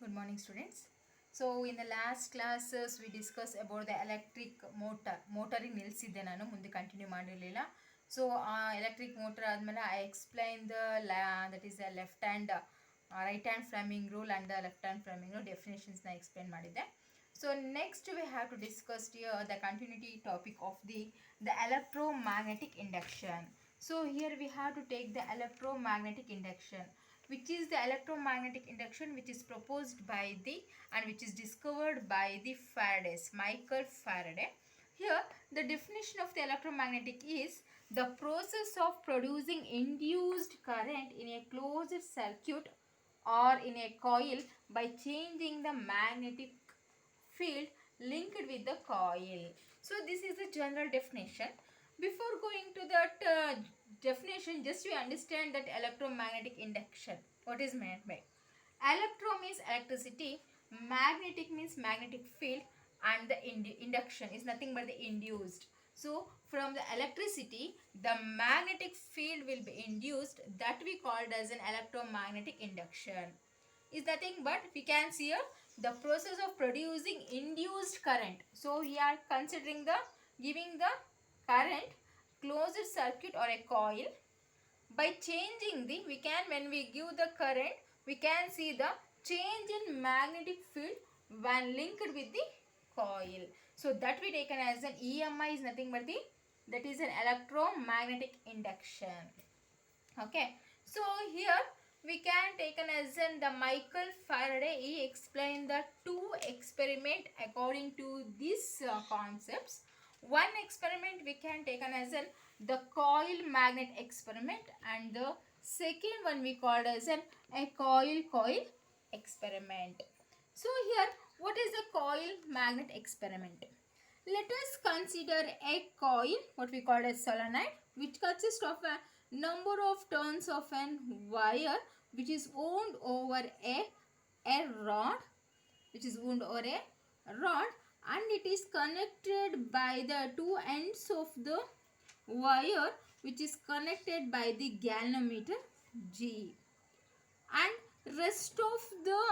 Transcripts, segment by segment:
Good morning, students. So in the last classes we discussed about the electric motoring ನಿಲ್ಲಿಸಿದ್ದೆ ನಾನು ಮುಂದೆ continue ಮಾಡಿರಲಿಲ್ಲ. So electric motor ಆದಮೇಲೆ I explain that is the left hand right hand Fleming rule and the left hand Fleming rule ಡೆಫಿನೇಷನ್ಸ್ನ explain ಮಾಡಿದ್ದೆ. So next we have to discuss here the continuity topic of the electromagnetic induction. So here we have to take the electromagnetic induction, which is the electromagnetic induction which is proposed by the and which is discovered by the Michael Faraday. Here the definition of the electromagnetic is the process of producing induced current in a closed circuit or in a coil by changing the magnetic field linked with the coil. So this is the general definition. Before going to that definition, just we understand that electromagnetic induction. What is meant by? Electro means electricity, magnetic means magnetic field, and the induction is nothing but the induced. So from the electricity, the magnetic field will be induced, that we called as an electromagnetic induction. Is nothing but we can see here the process of producing induced current. So we are considering the giving the current closed circuit or a coil. By changing the when we give the current, we can see the change in magnetic field when linked with the coil. So that we taken as an EMI is nothing but that is an electromagnetic induction. Okay, so here we can take as in the Michael Faraday. He explained the two experiment according to these concepts. One experiment we can take as in the coil magnet experiment, and the second one we called as a coil experiment. So here, what is the coil magnet experiment? Let us consider a coil, what we call as solenoid, which consists of a number of turns of an wire which is wound over a rod, which is wound over a rod, and it is connected by the two ends of the wire which is connected by the galvanometer G, and rest of the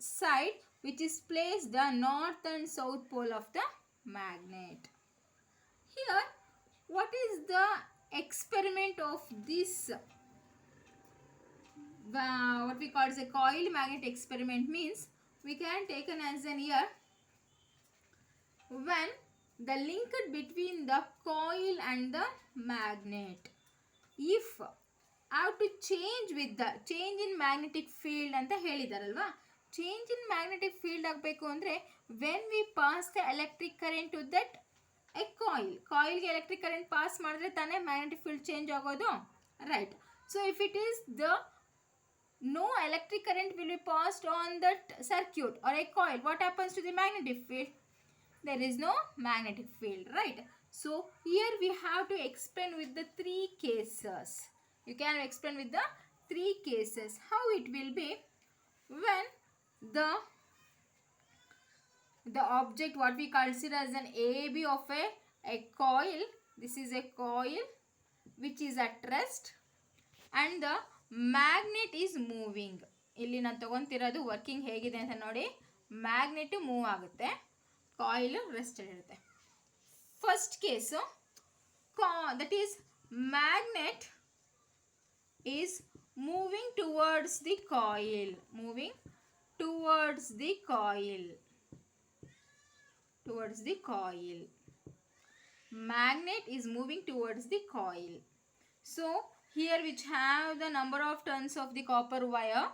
side which is placed the north and south pole of the magnet. Here, what is the experiment of this what we call as a coil magnet experiment means we can take an as an here when the link between the coil and the magnet, if have to change with the change in magnetic field ಅಂತ ಹೇಳಿದಾರಲ್ವಾ. Change in magnetic field ಆಗಬೇಕು ಅಂದರೆ when we pass the electric current to that a ಕಾಯಿಲ್ಗೆ electric current pass ಮಾಡಿದ್ರೆ ತಾನೇ magnetic field change ಆಗೋದು, right? So if it is the no electric current will be passed on that circuit or a coil, what happens to the magnetic field? There is no magnetic field, right? So here we have to explain with the three cases. You can explain with the three cases how it will be when the object what we consider as an AB of a coil. This is a coil which is at rest and the magnet is moving. ಇಲ್ಲಿ ನಾನು ತೊಗೊತಿರೋದು working ಹೇಗಿದೆ ಅಂತ ನೋಡಿ. Magnet move ಆಗುತ್ತೆ, coil rest ಇರುತ್ತೆ. First case that is magnet is moving towards the coil, moving towards the coil, towards the coil. Magnet is moving towards the coil. So here which have the number of turns of the copper wire,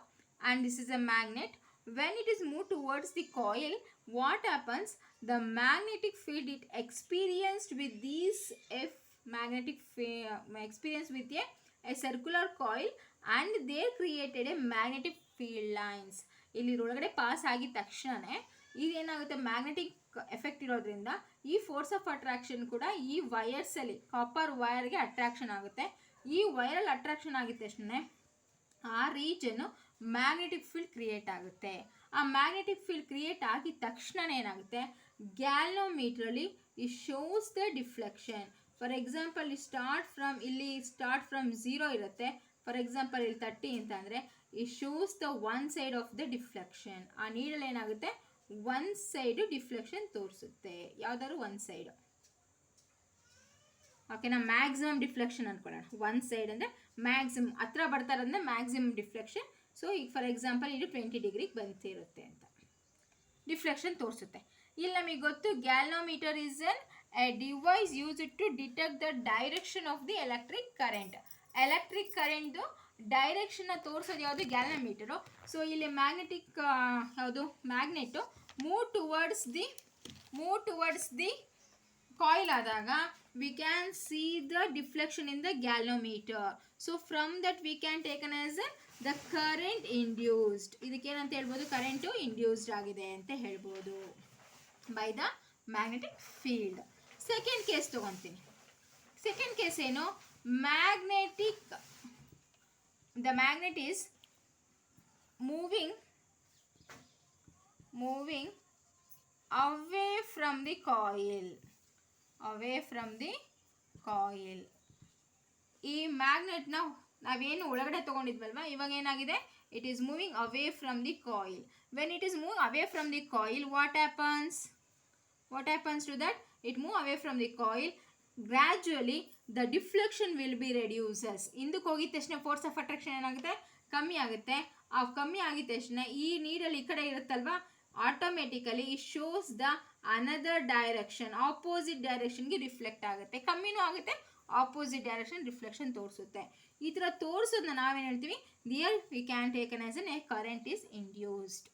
and this is a magnet. When it is moved towards the coil, what happens? The magnetic field it experienced with these experience with a circular coil, and they created a magnetic field lines. ಇಲ್ಲಿ ಒಳಗಡೆ pass ಆಗಿದ ತಕ್ಷಣನೇ ಇದೇನಾಗುತ್ತೆ, magnetic effect ಇರೋದ್ರಿಂದ ಈ force of attraction ಕೂಡ ಈ ವೈರ್ಸಲ್ಲಿ copper ವೈರ್ಗೆ attraction ಆಗುತ್ತೆ. ಈ ವೈರಲ್ ಅಟ್ರಾಕ್ಷನ್ ಆಗಿದ ತಕ್ಷಣ ಆ ರೀಜನ್ನು ಮ್ಯಾಗ್ನೆಟಿಕ್ ಫೀಲ್ಡ್ ಕ್ರಿಯೇಟ್ ಆಗುತ್ತೆ. ಆ ಮ್ಯಾಗ್ನೆಟಿಕ್ ಫೀಲ್ಡ್ ಕ್ರಿಯೇಟ್ ಆಗಿದ ತಕ್ಷಣ ಏನಾಗುತ್ತೆ, ಗ್ಯಾಲ್ವನೋಮೀಟ್ರಲ್ಲಿ ಈ shows the deflection. For example ಇಲ್ಲಿ ಸ್ಟಾರ್ಟ್ ಫ್ರಮ್ 0 ಇರುತ್ತೆ. ಫಾರ್ ಎಕ್ಸಾಂಪಲ್ ಇಲ್ಲಿ 30 ಅಂತ ಅಂದರೆ it shows the one side of the deflection. ಆ ನೀಡಲ್ ಏನಾಗುತ್ತೆ, ಒನ್ ಸೈಡು ಡಿಫ್ಲೆಕ್ಷನ್ ತೋರಿಸುತ್ತೆ, ಯಾವ್ದಾದ್ರು ಒನ್ ಸೈಡ್. ಓಕೆನಾ, ಮ್ಯಾಕ್ಸಿಮಮ್ ಡಿಫ್ಲೆಕ್ಷನ್ ಅನ್ಕೊಳ್ಳೋಣ. ಒನ್ ಸೈಡ್ ಅಂದರೆ ಮ್ಯಾಕ್ಸಿಮಮ್ ಹತ್ರ ಬರ್ತಾ ಇರೋದ್ರೆ ಮ್ಯಾಕ್ಸಿಮಮ್ ಡಿಫ್ಲೆಕ್ಷನ್. ಸೊ ಈಗ ಫಾರ್ ಎಕ್ಸಾಂಪಲ್ ಇದು 20 ಡಿಗ್ರಿಗೆ ಬಂತಿರುತ್ತೆ ಅಂತ ಡಿಫ್ಲೆಕ್ಷನ್ ತೋರಿಸುತ್ತೆ. ಇಲ್ಲಿ ನಮಗೆ ಗೊತ್ತು galvanometer is a device used to detect the direction of the electric current. Electric ಕರೆಂಟ್ದು ಡೈರೆಕ್ಷನ್ನ ತೋರಿಸೋದು ಯಾವುದು, ಗ್ಯಾಲ್ನೋಮೀಟರು. ಸೊ ಇಲ್ಲಿ ಮ್ಯಾಗ್ನೆಟಿಕ್ ಯಾವುದು magnet move towards the coil ಆದಾಗ we can see the deflection in the galvanometer. So from that we can take as the current induced. ಇದಕ್ಕೇನಂತ ಹೇಳ್ಬೋದು, current induced ಆಗಿದೆ ಅಂತ ಹೇಳ್ಬೋದು by the magnetic field. Second case ತಗೊತೀನಿ. Second case ಏನು, the magnet is moving away from the coil. ಈ ಮ್ಯಾಗ್ನೆಟ್ನ ನಾವೇನು ಒಳಗಡೆ ತೊಗೊಂಡಿದ್ವಲ್ವ, ಇವಾಗ ಏನಾಗಿದೆ, it is moving away from the coil. When it is move away from the coil, what happens to that, it move away from the coil. Gradually the deflection will be reduces. ಹಿಂದಕ್ಕೆ ಹೋಗಿದ ತಕ್ಷಣ force of attraction ಏನಾಗುತ್ತೆ, ಕಮ್ಮಿ ಆಗುತ್ತೆ. ಆ ಕಮ್ಮಿ ಆಗಿದ ತಕ್ಷಣ ಈ ನೀಡಲ್ ಈ ಕಡೆ ಇರುತ್ತಲ್ವ, automatically it shows the another direction, opposite ಡೈರೆಕ್ಷನ್ಗೆ ರಿಫ್ಲೆಕ್ಟ್ ಆಗುತ್ತೆ. ಕಮ್ಮಿನೂ ಆಗುತ್ತೆ, ಆಪೋಸಿಟ್ ಡೈರೆಕ್ಷನ್ ರಿಫ್ಲೆಕ್ಷನ್ ತೋರಿಸುತ್ತೆ. ಈ ಥರ ತೋರಿಸೋದನ್ನ ನಾವೇನು ಹೇಳ್ತೀವಿ, there we can taken as a current is induced.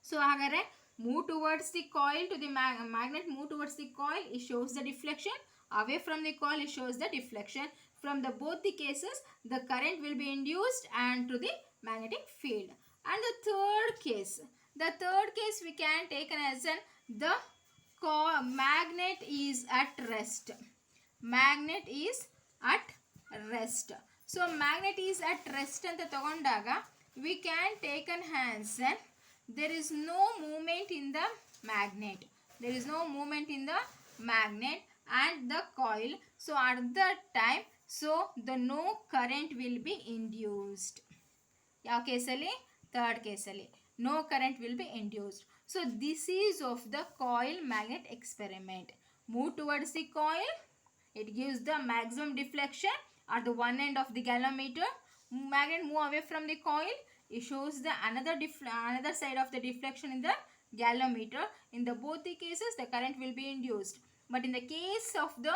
So ಹಾಗಾದರೆ move towards the coil to the magnet move towards the coil, it shows the deflection. Away from the coil, it shows the deflection. From the both the cases, the current will be induced and to the magnetic field. And the third case we can take as the magnet is at rest. So magnet is at rest anta tagondaga we can take an answer, there is no movement in the magnet and the coil. So at that time, so the no current will be induced. ಯಾವ ಕೇಸಲ್ಲಿ, third ಕೇಸಲ್ಲಿ no current will be induced. So this is of the coil magnet experiment. Move towards the coil, it gives the maximum deflection at the one end of the galvanometer. Magnet move away from the coil, it shows the another side of the deflection in the galvanometer. In the both the cases, the current will be induced. But in the case of the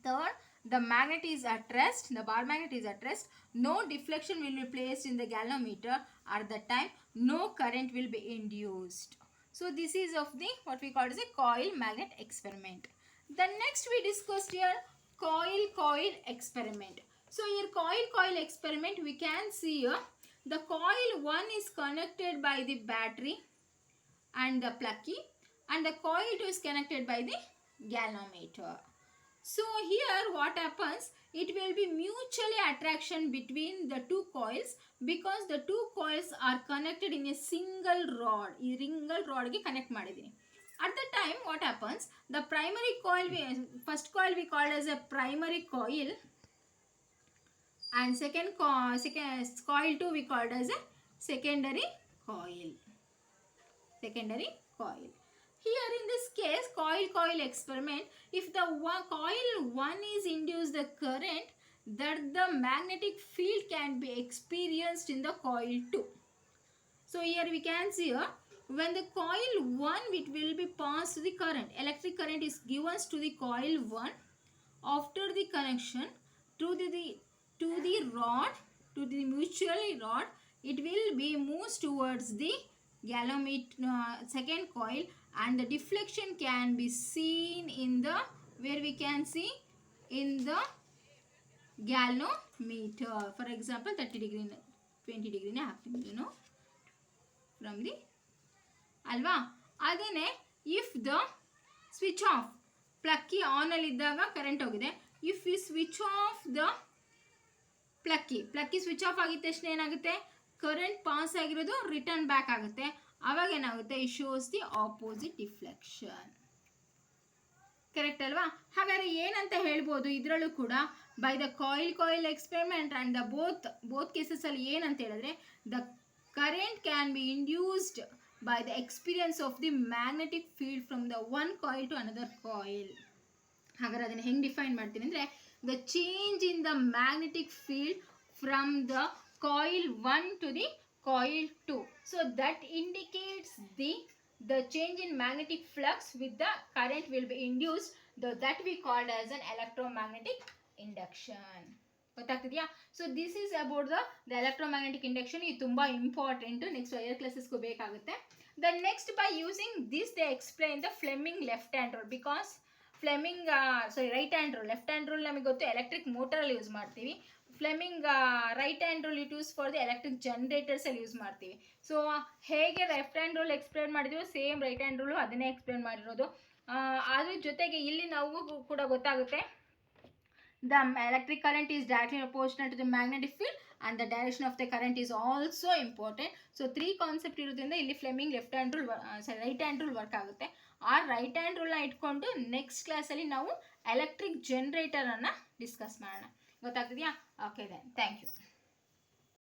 third, the magnet is at rest, the bar magnet is at rest, no deflection will be placed in the galvanometer. At that time, no current will be induced. So this is of the what we call as a coil magnet experiment. The next we discussed here coil experiment. So here coil experiment we can see here the coil 1 is connected by the battery and the plucky, and the coil 2 is connected by the galvanometer. So here what happens, it will be mutually attraction between the two coils because the two coils are connected in a single rod. ಈ single rodಗೆ connect ಮಾಡಿದ್ದೀನಿ. At the time what happens, the primary coil, first coil we called as a primary coil, and second coil 2 we called as a secondary coil. Here in this case, coil experiment, if the coil 1 is induced the current, that the magnetic field can be experienced in the coil 2. So here we can see when the coil 1, it will be passed the current. Electric current is given to the coil 1 after the connection to the rod, to the mutual rod. It will be moves towards the galvanometer, second coil, and the deflection can be seen in the, where we can see in the galvanometer. For example 30 degree 20 degree happening, you know, from the alva. Adene if the switch off, plucky on ಅಲ್ಲಿ ಇದ್ದಾಗ current ಹೋಗಿದೆ. if we switch off the plucky switch off ಆಗಿದ ತಕ್ಷಣ ಏನಾಗುತ್ತೆ, current pass ಆಗಿರೋದು return back ಆಗುತ್ತೆ. ಅವಾಗ ಏನಾಗುತ್ತೆ, it shows the opposite deflection. Correct ಅಲ್ವಾ? ಹಾಗಾದ್ರೆ ಏನಂತ ಹೇಳ್ಬೋದು ಇದರಲ್ಲೂ ಕೂಡ, by the coil experiment and the both ಕೇಸಸಲ್ಲಿ ಏನಂತ ಹೇಳಿದ್ರೆ, the current can be induced by the experience of the magnetic field from the one coil to another coil. ಹಾಗಾದ್ರೆ ಅದನ್ನು ಹೆಂಗೆ ಡಿಫೈನ್ ಮಾಡ್ತೀನಿ ಅಂದರೆ, the change in the magnetic field from the coil 1 to the coil 2. So that indicates the change in magnetic flux with the current will be induced, that we called as an electromagnetic induction. ಗೊತ್ತಾಗ್ತಿದೆಯಾ? So this is about the electromagnetic induction. ಇದು ತುಂಬ important, next higher ಕ್ಲಾಸಸ್ಗೂ ಬೇಕಾಗುತ್ತೆ. The next by using this they explain the Fleming left hand rule. Because Fleming right hand rule, left hand rule ನಮಗೆ ಗೊತ್ತು, electric ಮೋಟರಲ್ಲಿ use ಮಾಡ್ತೀವಿ. Fleming right hand rule it use for the electric ಜನರೇಟರ್ಸಲ್ಲಿ use ಮಾಡ್ತೀವಿ. So ಹೇಗೆ left hand rule explain ಮಾಡಿದೀವೋ same right hand rule ಅದನ್ನೇ explain ಮಾಡಿರೋದು. ಅದ್ರ ಜೊತೆಗೆ ಇಲ್ಲಿ ನಾವು ಕೂಡ ಗೊತ್ತಾಗುತ್ತೆ, the electric current is directly proportional to the magnetic field and the direction of the current is also important. So 3 concept ಇರೋದ್ರಿಂದ ಇಲ್ಲಿ Fleming left hand rule right hand rule work ಆಗುತ್ತೆ. ಆ ರೈಟ್ ಹ್ಯಾಂಡ್ ರೂಲ್ನ ಇಟ್ಕೊಂಡು next ಕ್ಲಾಸಲ್ಲಿ ನಾವು electric ಜನರೇಟರನ್ನು discuss ಮಾಡೋಣ. ಗೊತ್ತಾಗ್ತಿದೆಯಾ? Okay then, thank you.